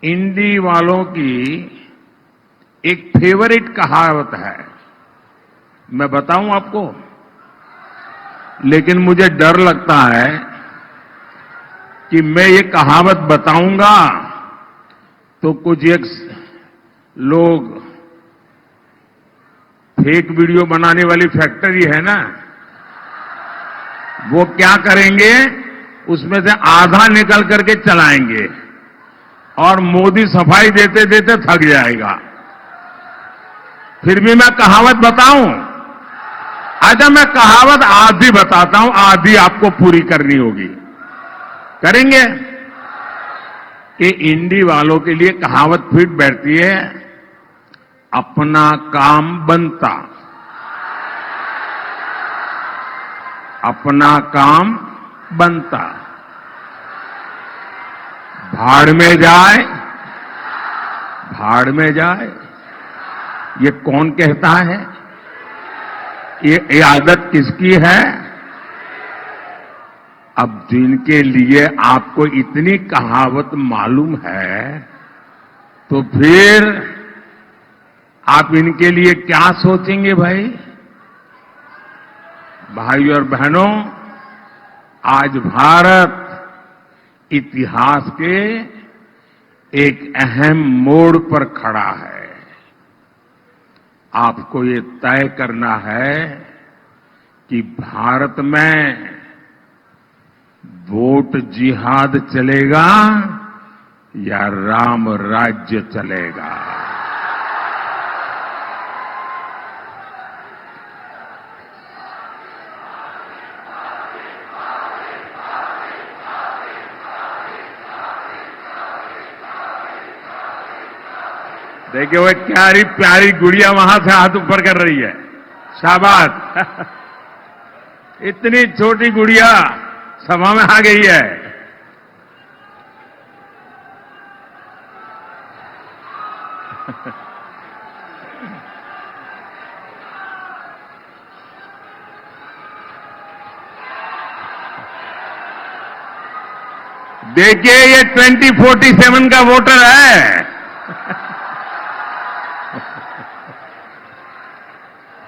इंडी वालों की एक फेवरेट कहावत है। मैं बताऊं आपको, लेकिन मुझे डर लगता है कि मैं ये कहावत बताऊंगा तो कुछ एक लोग फेक वीडियो बनाने वाली फैक्ट्री है ना, वो क्या करेंगे, उसमें से आधा निकल करके चलाएंगे और मोदी सफाई देते देते थक जाएगा। फिर भी मैं कहावत बताऊं। अच्छा, मैं कहावत आधी बताता हूं, आधी आपको पूरी करनी होगी। करेंगे? कि इंडी वालों के लिए कहावत फिट बैठती है, अपना काम बनता, अपना काम बनता, भाड़ में जाए, भाड़ में जाए। ये कौन कहता है? ये आदत किसकी है? अब जिनके लिए आपको इतनी कहावत मालूम है, तो फिर आप इनके लिए क्या सोचेंगे भाई? भाई और बहनों, आज भारत इतिहास के एक अहम मोड़ पर खड़ा है। आपको ये तय करना है कि भारत में वोट जिहाद चलेगा या राम राज्य चलेगा। देखिए, वो प्यारी प्यारी गुड़िया वहां से हाथ ऊपर कर रही है। शाबाश। इतनी छोटी गुड़िया सभा में आ गई है। देखिए, ये 2047 का वोटर है।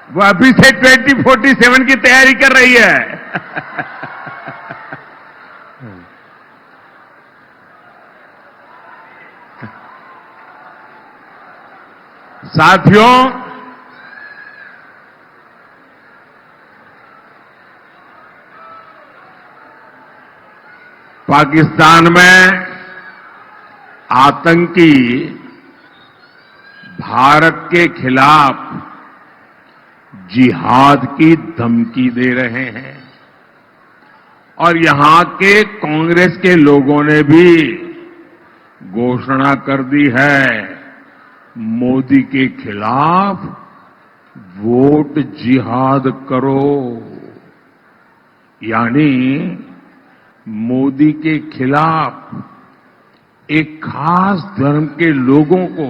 वो अभी से 2047 की तैयारी कर रही है। साथियों, पाकिस्तान में आतंकी भारत के खिलाफ जिहाद की धमकी दे रहे हैं और यहां के कांग्रेस के लोगों ने भी घोषणा कर दी है, मोदी के खिलाफ वोट जिहाद करो। यानी मोदी के खिलाफ एक खास धर्म के लोगों को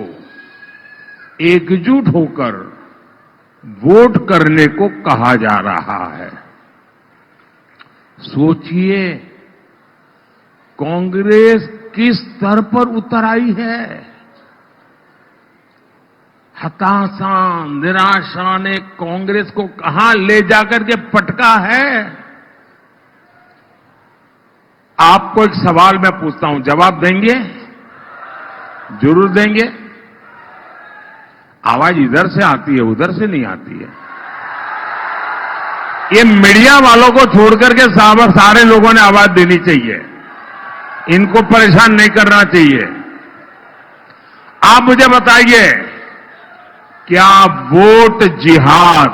एकजुट होकर वोट करने को कहा जा रहा है। सोचिए, कांग्रेस किस स्तर पर उतर आई है। हताशा, निराशा ने कांग्रेस को कहां ले जाकर के पटका है। आपको एक सवाल मैं पूछता हूं, जवाब देंगे? जरूर देंगे। आवाज इधर से आती है, उधर से नहीं आती है। ये मीडिया वालों को छोड़कर के सारे लोगों ने आवाज देनी चाहिए। इनको परेशान नहीं करना चाहिए। आप मुझे बताइए, क्या वोट जिहाद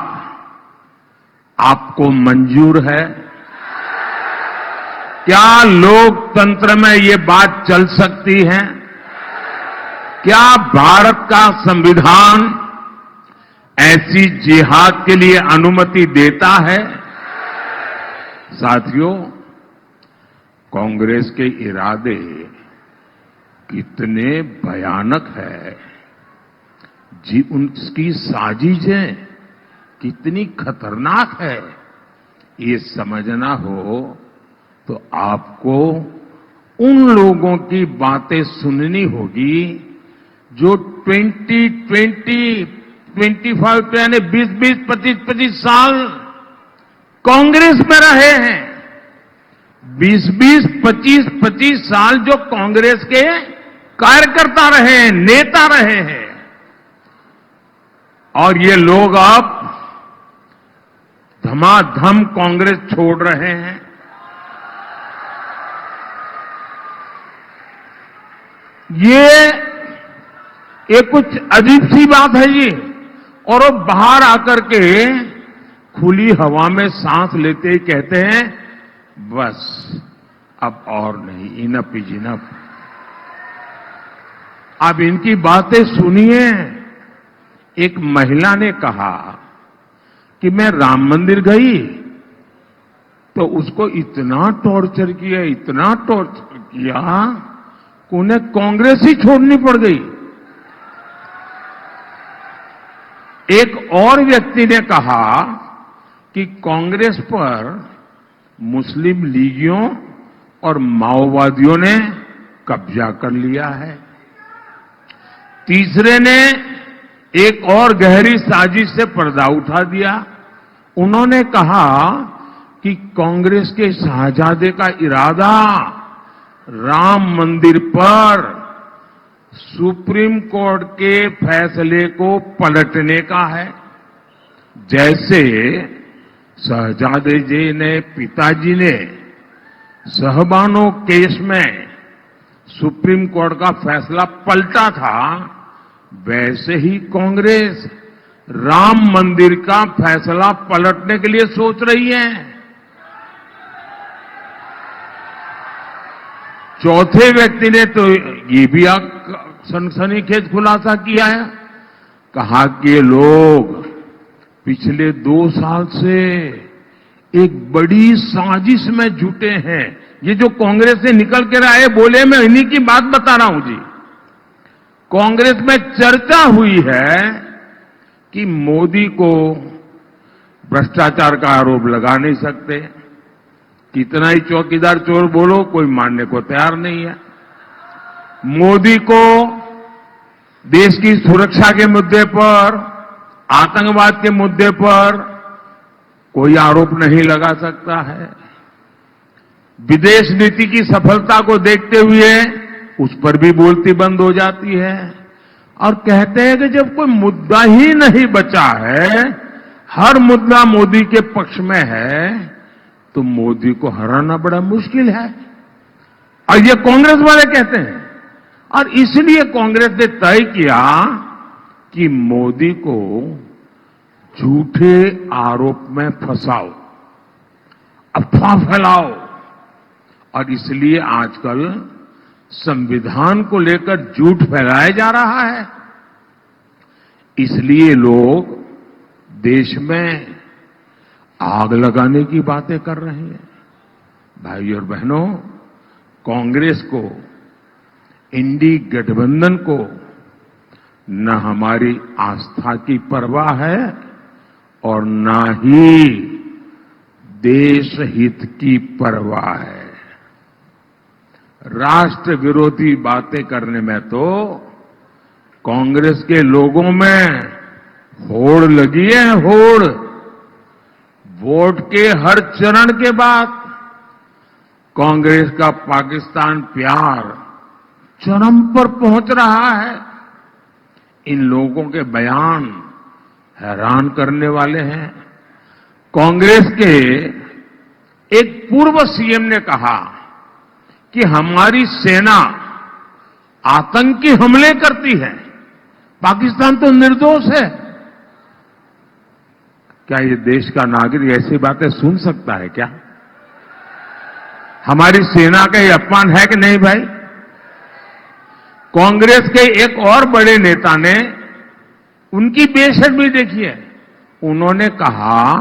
आपको मंजूर है? क्या लोकतंत्र में ये बात चल सकती है? क्या भारत का संविधान ऐसी जिहाद के लिए अनुमति देता है? साथियों, कांग्रेस के इरादे कितने भयानक है, जी उनकी साजिशें कितनी खतरनाक है, ये समझना हो तो आपको उन लोगों की बातें सुननी होगी जो 25 यानी 20, 25 साल कांग्रेस में रहे हैं। 20, 25 साल जो कांग्रेस के कार्यकर्ता रहे हैं, नेता रहे हैं। और ये लोग अब धमाधम कांग्रेस छोड़ रहे हैं। ये कुछ अजीब सी बात है ये। और वो बाहर आकर के खुली हवा में सांस लेते ही कहते हैं बस अब और नहीं, इनफ इज इनफ। अब इनकी बातें सुनिए। एक महिला ने कहा कि मैं राम मंदिर गई तो उसको इतना टॉर्चर किया, इतना टॉर्चर किया कि उन्हें कांग्रेस ही छोड़नी पड़ गई। एक और व्यक्ति ने कहा कि कांग्रेस पर मुस्लिम लीगियों और माओवादियों ने कब्जा कर लिया है। तीसरे ने एक और गहरी साजिश से पर्दा उठा दिया। उन्होंने कहा कि कांग्रेस के शाहजादे का इरादा राम मंदिर पर सुप्रीम कोर्ट के फैसले को पलटने का है। जैसे शहजादे जी ने, पिताजी ने सहबानो केस में सुप्रीम कोर्ट का फैसला पलटा था, वैसे ही कांग्रेस राम मंदिर का फैसला पलटने के लिए सोच रही है। चौथे व्यक्ति ने तो ये भी सनसनीखेज खुलासा किया है। कहा कि ये लोग पिछले 2 साल से एक बड़ी साजिश में जुटे हैं। ये जो कांग्रेस से निकल के आए बोले, मैं इन्हीं की बात बता रहा हूं जी। कांग्रेस में चर्चा हुई है कि मोदी को भ्रष्टाचार का आरोप लगा नहीं सकते। कितना ही चौकीदार चोर बोलो, कोई मानने को तैयार नहीं है। मोदी को देश की सुरक्षा के मुद्दे पर, आतंकवाद के मुद्दे पर कोई आरोप नहीं लगा सकता है। विदेश नीति की सफलता को देखते हुए उस पर भी बोलती बंद हो जाती है। और कहते हैं कि जब कोई मुद्दा ही नहीं बचा है, हर मुद्दा मोदी के पक्ष में है, तो मोदी को हराना बड़ा मुश्किल है। और ये कांग्रेस वाले कहते हैं। और इसलिए कांग्रेस ने तय किया कि मोदी को झूठे आरोप में फंसाओ, अफवाह फैलाओ। और इसलिए आजकल संविधान को लेकर झूठ फैलाया जा रहा है। इसलिए लोग देश में आग लगाने की बातें कर रहे हैं। भाइयों और बहनों, कांग्रेस को, इंडी गठबंधन को न हमारी आस्था की परवाह है और न ही देश हित की परवाह है। राष्ट्र विरोधी बातें करने में तो कांग्रेस के लोगों में होड़ लगी है, होड़। वोट के हर चरण के बाद कांग्रेस का पाकिस्तान प्यार चरम पर पहुंच रहा है। इन लोगों के बयान हैरान करने वाले हैं। कांग्रेस के एक पूर्व सीएम ने कहा कि हमारी सेना आतंकी हमले करती है, पाकिस्तान तो निर्दोष है। क्या ये देश का नागरिक ऐसी बातें सुन सकता है क्या? हमारी सेना का ये अपमान है कि नहीं भाई? कांग्रेस के एक और बड़े नेता ने, उनकी बेशर्मी देखिए। उन्होंने कहा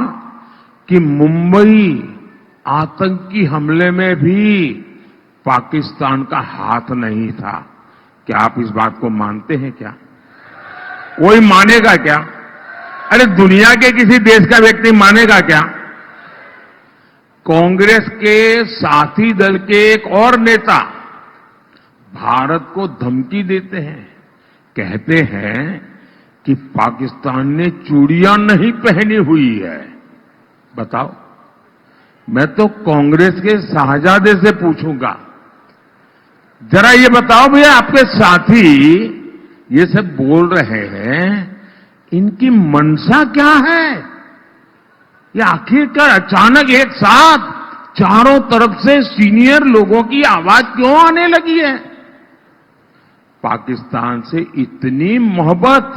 कि मुंबई आतंकी हमले में भी पाकिस्तान का हाथ नहीं था। क्या आप इस बात को मानते हैं क्या? कोई मानेगा क्या? अरे दुनिया के किसी देश का व्यक्ति मानेगा क्या? कांग्रेस के साथी दल के एक और नेता भारत को धमकी देते हैं, कहते हैं कि पाकिस्तान ने चूड़ियां नहीं पहनी हुई है। बताओ, मैं तो कांग्रेस के शाहजादे से पूछूंगा, जरा ये बताओ भैया, आपके साथी ये सब बोल रहे हैं, इनकी मंशा क्या है? ये आखिरकार अचानक एक साथ चारों तरफ से सीनियर लोगों की आवाज क्यों आने लगी है? पाकिस्तान से इतनी मोहब्बत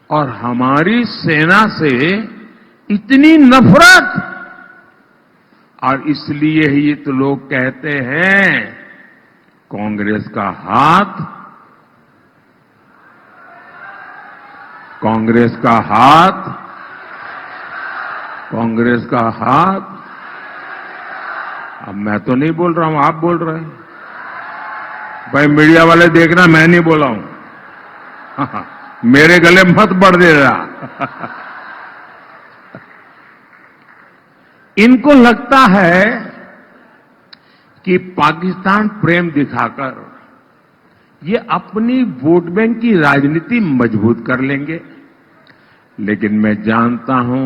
और हमारी सेना से इतनी नफरत, और इसलिए ही तो लोग कहते हैं कांग्रेस का हाथ, कांग्रेस का हाथ, कांग्रेस का हाथ। अब मैं तो नहीं बोल रहा हूं, आप बोल रहे हैं। भाई मीडिया वाले देखना, मैं नहीं बोला हूं। मेरे गले मत बढ़ दे रहा। इनको लगता है कि पाकिस्तान प्रेम दिखाकर ये अपनी वोट बैंक की राजनीति मजबूत कर लेंगे, लेकिन मैं जानता हूं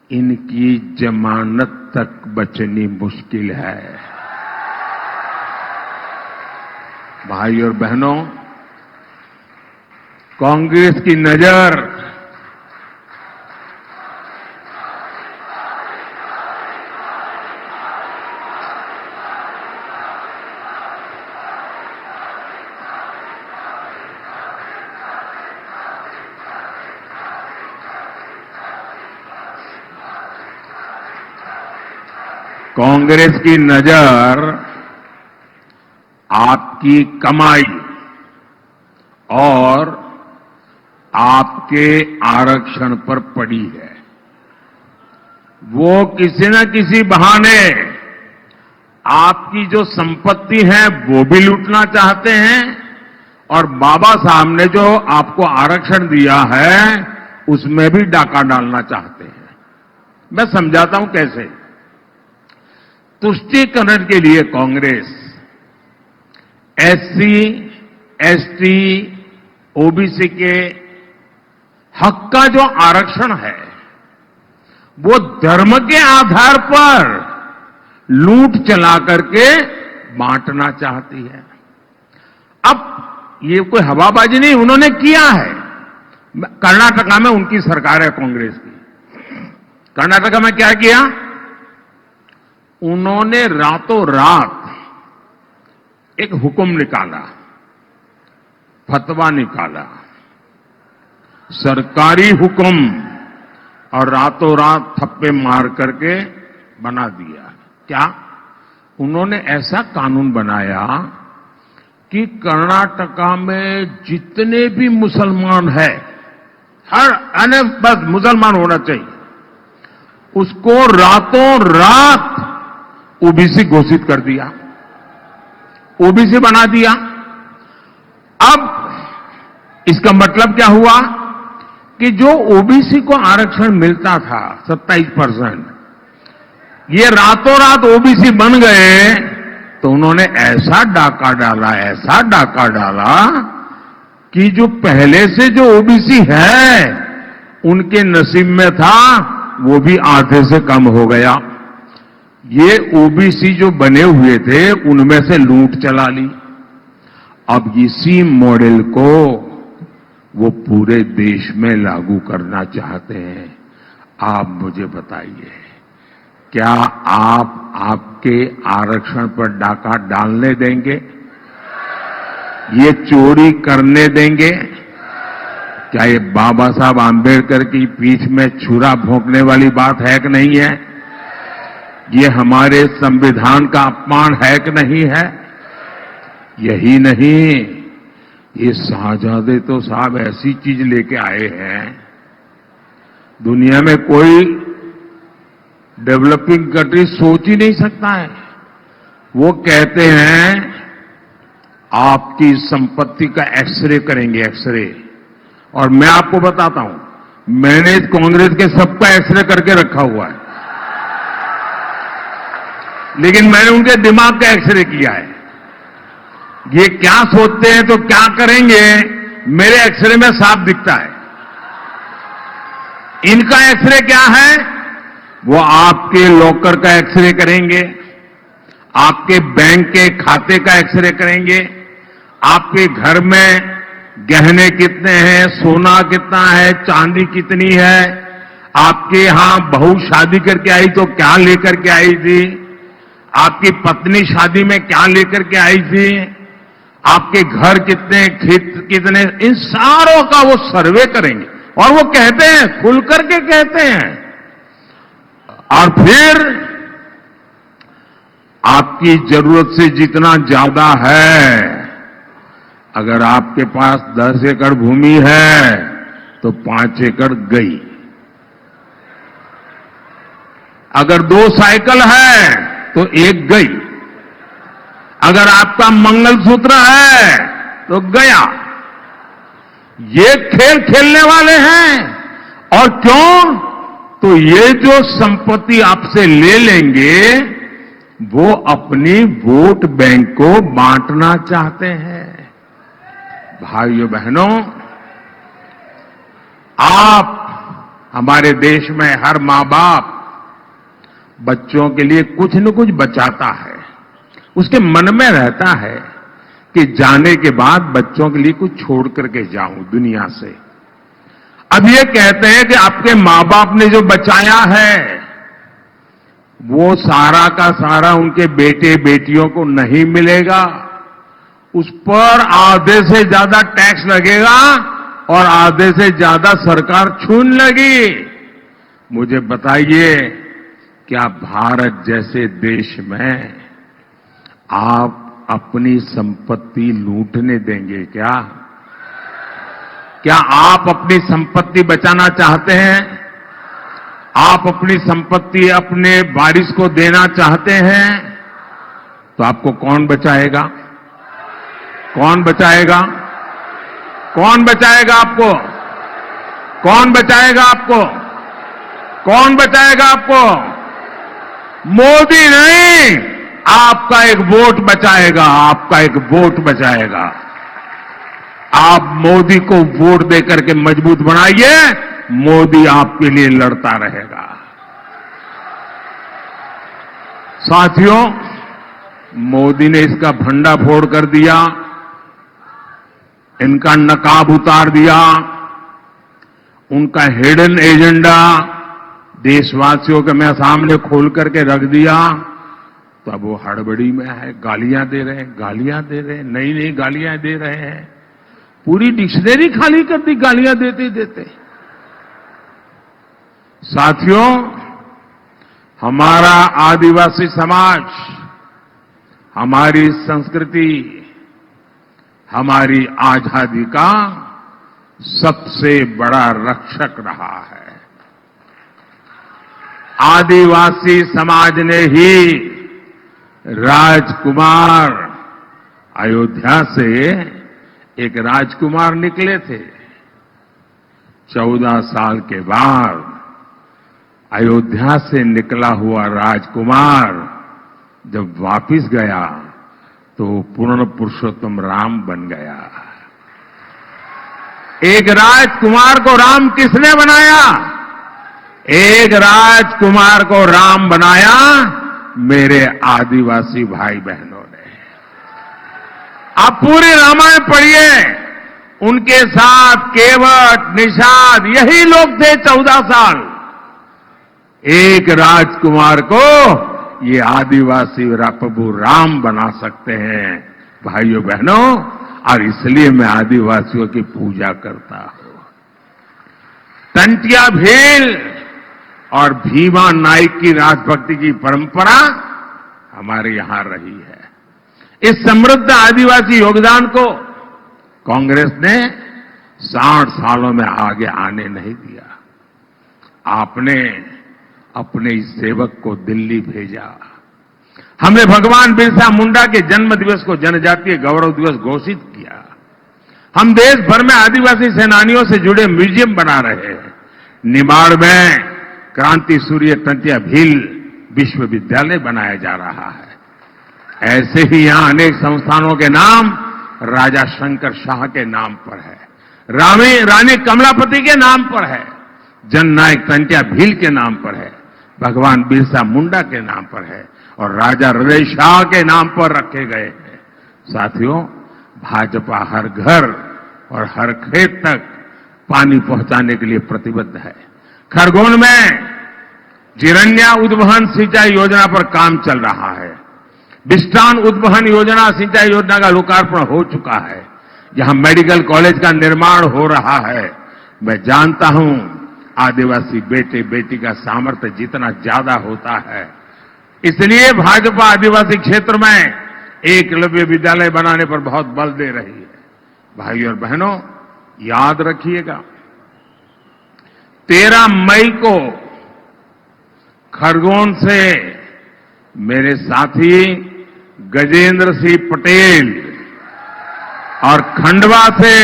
इनकी जमानत तक बचनी मुश्किल है। भाई और बहनों, कांग्रेस की नजर कांग्रेस की नजर आपकी कमाई और आपके आरक्षण पर पड़ी है। वो किसी न किसी बहाने आपकी जो संपत्ति है वो भी लूटना चाहते हैं, और बाबा साहब ने जो आपको आरक्षण दिया है उसमें भी डाका डालना चाहते हैं। मैं समझाता हूं कैसे। तुष्टीकरण के लिए कांग्रेस एससी, एसटी, ओबीसी के हक का जो आरक्षण है वो धर्म के आधार पर लूट चला करके बांटना चाहती है। अब ये कोई हवाबाजी नहीं, उन्होंने किया है। कर्नाटका में उनकी सरकार है कांग्रेस की। कर्नाटका में क्या किया? उन्होंने रातों रात एक हुक्म निकाला, फतवा निकाला, सरकारी हुक्म, और रातों रात थप्पे मार करके बना दिया। क्या? उन्होंने ऐसा कानून बनाया कि कर्नाटका में जितने भी मुसलमान हैं, हर बस मुसलमान होना चाहिए, उसको रातों रात ओबीसी घोषित कर दिया, ओबीसी बना दिया। अब इसका मतलब क्या हुआ कि जो ओबीसी को आरक्षण मिलता था 27%, ये रातों रात ओबीसी बन गए। तो उन्होंने ऐसा डाका डाला, ऐसा डाका डाला कि जो पहले से जो ओबीसी है उनके नसीब में था वो भी आधे से कम हो गया। ये ओबीसी जो बने हुए थे उनमें से लूट चला ली। अब इसी मॉडल को वो पूरे देश में लागू करना चाहते हैं। आप मुझे बताइए, क्या आप आपके आरक्षण पर डाका डालने देंगे? ये चोरी करने देंगे? क्या ये बाबा साहब आंबेडकर की पीठ में छुरा भोंकने वाली बात है कि नहीं है? ये हमारे संविधान का अपमान है कि नहीं है? यही नहीं, ये शाहजादे तो साहब ऐसी चीज लेके आए हैं, दुनिया में कोई डेवलपिंग कंट्री सोच ही नहीं सकता है। वो कहते हैं आपकी संपत्ति का एक्सरे करेंगे, एक्सरे। और मैं आपको बताता हूं, मैंने कांग्रेस के सबका एक्सरे करके रखा हुआ है, लेकिन मैंने उनके दिमाग का एक्सरे किया है। ये क्या सोचते हैं तो क्या करेंगे, मेरे एक्सरे में साफ दिखता है। इनका एक्सरे क्या है, वो आपके लॉकर का एक्सरे करेंगे, आपके बैंक के खाते का एक्सरे करेंगे, आपके घर में गहने कितने हैं, सोना कितना है, चांदी कितनी है, आपके यहां बहू शादी करके आई तो क्या लेकर के आई थी, आपकी पत्नी शादी में क्या लेकर के आई थी, आपके घर कितने, खेत कितने, इन सारों का वो सर्वे करेंगे। और वो कहते हैं, खुल करके कहते हैं। और फिर आपकी जरूरत से जितना ज्यादा है, अगर आपके पास 10 एकड़ भूमि है तो 5 एकड़ गई। अगर 2 साइकिल है तो 1 गई। अगर आपका मंगलसूत्र है तो गया। ये खेल खेलने वाले हैं। और क्यों? तो ये जो संपत्ति आपसे ले लेंगे, वो अपनी वोट बैंक को बांटना चाहते हैं। भाइयों बहनों, आप, हमारे देश में हर मां बाप बच्चों के लिए कुछ न कुछ बचाता है। उसके मन में रहता है कि जाने के बाद बच्चों के लिए कुछ छोड़ करके जाऊं दुनिया से। अब ये कहते हैं कि आपके मां बाप ने जो बचाया है, वो सारा का सारा उनके बेटे बेटियों को नहीं मिलेगा। उस पर आधे से ज्यादा टैक्स लगेगा और आधे से ज्यादा सरकार छून लगी। मुझे बताइए, क्या भारत जैसे देश में आप अपनी संपत्ति लूटने देंगे क्या? क्या आप अपनी संपत्ति बचाना चाहते हैं? आप अपनी संपत्ति अपने वारिस को देना चाहते हैं? तो आपको कौन बचाएगा? कौन बचाएगा? कौन बचाएगा आपको? कौन बचाएगा आपको? कौन बचाएगा आपको? मोदी नहीं, आपका एक वोट बचाएगा। आपका एक वोट बचाएगा। आप मोदी को वोट देकर के मजबूत बनाइए, मोदी आपके लिए लड़ता रहेगा। साथियों, मोदी ने इसका भंडाफोड़ कर दिया, इनका नकाब उतार दिया, उनका हिडन एजेंडा देशवासियों के मैं सामने खोल करके रख दिया। तो अब वो हड़बड़ी में है, गालियां दे रहे हैं, गालियां दे रहे हैं, नई नई गालियां दे रहे हैं। पूरी डिक्शनरी खाली कर दी गालियां देते देते। साथियों, हमारा आदिवासी समाज, हमारी संस्कृति, हमारी आजादी का सबसे बड़ा रक्षक रहा है। आदिवासी समाज ने ही राजकुमार, अयोध्या से एक राजकुमार निकले थे। 14 साल के बाद अयोध्या से निकला हुआ राजकुमार जब वापिस गया तो पूर्ण पुरुषोत्तम राम बन गया। एक राजकुमार को राम किसने बनाया? एक राजकुमार को राम बनाया मेरे आदिवासी भाई बहनों ने। आप पूरे रामायण पढ़िए, उनके साथ केवट, निषाद, यही लोग थे 14 साल। एक राजकुमार को ये आदिवासी प्रभु राम बना सकते हैं भाइयों बहनों, और इसलिए मैं आदिवासियों की पूजा करता हूं। टंटिया भील और भीमा नाइक की राजभक्ति की परंपरा हमारे यहां रही है। इस समृद्ध आदिवासी योगदान को कांग्रेस ने 60 सालों में आगे आने नहीं दिया। आपने अपने इस सेवक को दिल्ली भेजा। हमने भगवान बिरसा मुंडा के जन्म दिवस को जनजातीय गौरव दिवस घोषित किया। हम देश भर में आदिवासी सेनानियों से जुड़े म्यूजियम बना रहे हैं। निमाड़ में क्रांति सूर्य टंटिया भील विश्वविद्यालय बनाया जा रहा है। ऐसे ही यहां अनेक संस्थानों के नाम राजा शंकर शाह के नाम पर है, रानी कमलापति के नाम पर है, जननायक टंट्या भील के नाम पर है, भगवान बिरसा मुंडा के नाम पर है और राजा हृदय शाह के नाम पर रखे गए हैं। साथियों, भाजपा हर घर और हर खेत तक पानी पहुंचाने के लिए प्रतिबद्ध है। खरगोन में जिरन्या उद्वहन सिंचाई योजना पर काम चल रहा है। बिस्टान उद्वहन योजना सिंचाई योजना का लोकार्पण हो चुका है। यहां मेडिकल कॉलेज का निर्माण हो रहा है। मैं जानता हूं आदिवासी बेटे बेटी का सामर्थ्य जितना ज्यादा होता है, इसलिए भाजपा आदिवासी क्षेत्र में एकलव्य विद्यालय बनाने पर बहुत बल दे रही है। भाइयों और बहनों, याद रखिएगा 13 मई को खरगोन से मेरे साथी गजेंद्र सिंह पटेल और खंडवा से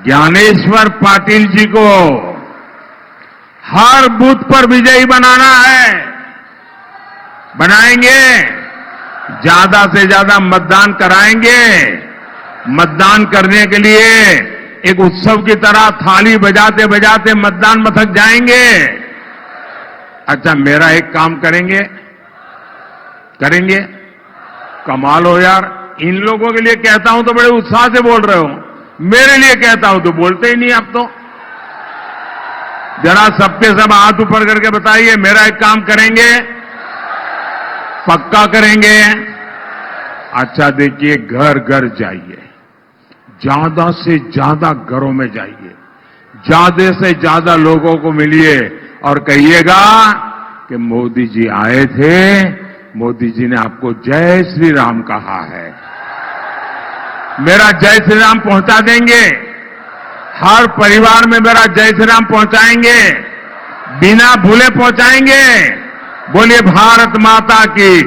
ज्ञानेश्वर पाटिल जी को हर बूथ पर विजयी बनाना है। बनाएंगे, ज्यादा से ज्यादा मतदान कराएंगे। मतदान करने के लिए एक उत्सव की तरह थाली बजाते बजाते मतदान मथक जाएंगे। अच्छा, मेरा एक काम करेंगे? कमाल हो यार, इन लोगों के लिए कहता हूं तो बड़े उत्साह से बोल रहे हो, मेरे लिए कहता हूं तो बोलते ही नहीं। अब तो जरा सबके सब हाथ ऊपर करके बताइए, मेरा एक काम करेंगे? पक्का करेंगे? अच्छा देखिए, घर घर जाइए, ज्यादा से ज्यादा घरों में जाइए, ज्यादा से ज्यादा लोगों को मिलिए और कहिएगा कि मोदी जी आए थे, मोदी जी ने आपको जय श्री राम कहा है। मेरा जय श्री राम पहुंचा देंगे, हर परिवार में मेरा जय श्री राम पहुंचाएंगे, बिना भूले पहुंचाएंगे। बोलिए भारत माता की।